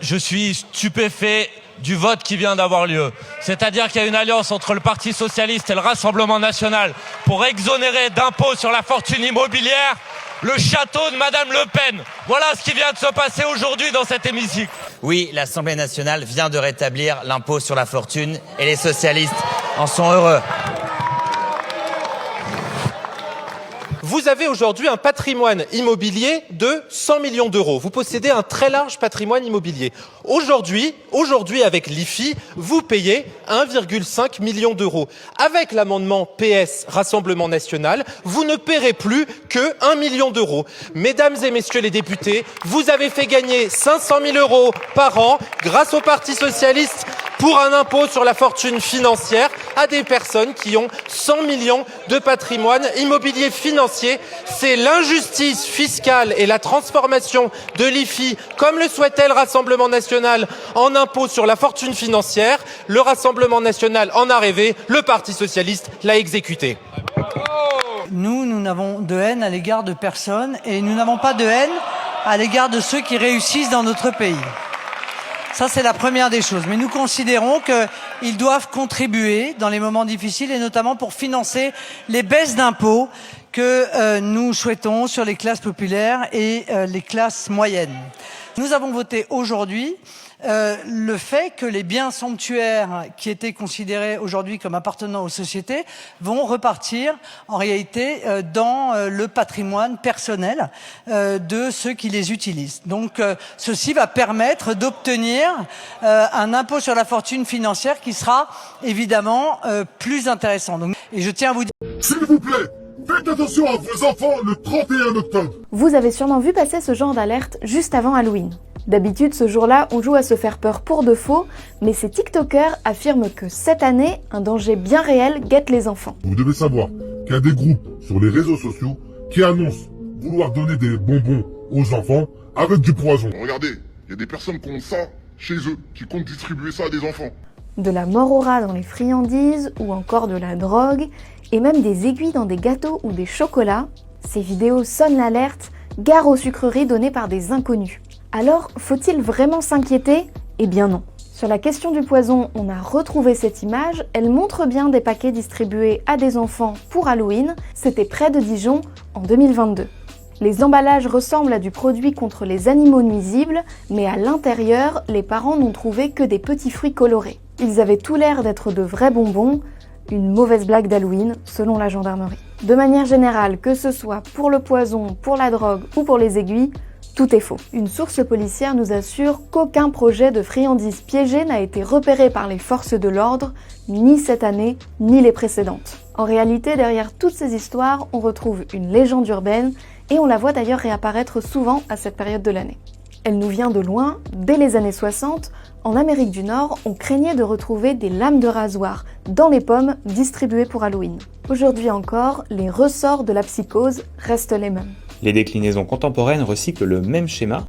Je suis stupéfait du vote qui vient d'avoir lieu. C'est-à-dire qu'il y a une alliance entre le Parti socialiste et le Rassemblement national pour exonérer d'impôts sur la fortune immobilière le château de Madame Le Pen. Voilà ce qui vient de se passer aujourd'hui dans cet hémicycle. Oui, l'Assemblée nationale vient de rétablir l'impôt sur la fortune et les socialistes en sont heureux. Vous avez aujourd'hui un patrimoine immobilier de 100 millions d'euros. Vous possédez un très large patrimoine immobilier. Aujourd'hui, avec l'IFI, vous payez 1,5 million d'euros. Avec l'amendement PS Rassemblement National, vous ne paierez plus que 1 million d'euros. Mesdames et messieurs les députés, vous avez fait gagner 500 000 euros par an grâce au Parti socialiste pour un impôt sur la fortune financière à des personnes qui ont 100 millions de patrimoine immobilier financier. C'est l'injustice fiscale et la transformation de l'IFI, comme le souhaitait le Rassemblement national, en impôt sur la fortune financière. Le Rassemblement national en a rêvé, le Parti socialiste l'a exécuté. Nous n'avons de haine à l'égard de personne et nous n'avons pas de haine à l'égard de ceux qui réussissent dans notre pays. Ça, c'est la première des choses. Mais nous considérons qu'ils doivent contribuer dans les moments difficiles et notamment pour financer les baisses d'impôts que nous souhaitons sur les classes populaires et les classes moyennes. Nous avons voté aujourd'hui le fait que les biens somptuaires qui étaient considérés aujourd'hui comme appartenant aux sociétés vont repartir en réalité dans le patrimoine personnel de ceux qui les utilisent. Donc ceci va permettre d'obtenir un impôt sur la fortune financière qui sera évidemment plus intéressant. Donc, et je tiens à vous dire... S'il vous plaît, faites attention à vos enfants le 31 octobre. Vous avez sûrement vu passer ce genre d'alerte juste avant Halloween. D'habitude, ce jour-là, on joue à se faire peur pour de faux, mais ces TikTokers affirment que cette année, un danger bien réel guette les enfants. Vous devez savoir qu'il y a des groupes sur les réseaux sociaux qui annoncent vouloir donner des bonbons aux enfants avec du poison. Regardez, il y a des personnes qui ont ça chez eux, qui comptent distribuer ça à des enfants. De la mort au rat dans les friandises, ou encore de la drogue, et même des aiguilles dans des gâteaux ou des chocolats, ces vidéos sonnent l'alerte, gare aux sucreries données par des inconnus. Alors, faut-il vraiment s'inquiéter? Eh bien non. Sur la question du poison, on a retrouvé cette image, elle montre bien des paquets distribués à des enfants pour Halloween, c'était près de Dijon en 2022. Les emballages ressemblent à du produit contre les animaux nuisibles, mais à l'intérieur, les parents n'ont trouvé que des petits fruits colorés. Ils avaient tout l'air d'être de vrais bonbons, une mauvaise blague d'Halloween, selon la gendarmerie. De manière générale, que ce soit pour le poison, pour la drogue ou pour les aiguilles, tout est faux. Une source policière nous assure qu'aucun projet de friandises piégées n'a été repéré par les forces de l'ordre, ni cette année, ni les précédentes. En réalité, derrière toutes ces histoires, on retrouve une légende urbaine et on la voit d'ailleurs réapparaître souvent à cette période de l'année. Elle nous vient de loin, dès les années 60, en Amérique du Nord, on craignait de retrouver des lames de rasoir dans les pommes distribuées pour Halloween. Aujourd'hui encore, les ressorts de la psychose restent les mêmes. Les déclinaisons contemporaines recyclent le même schéma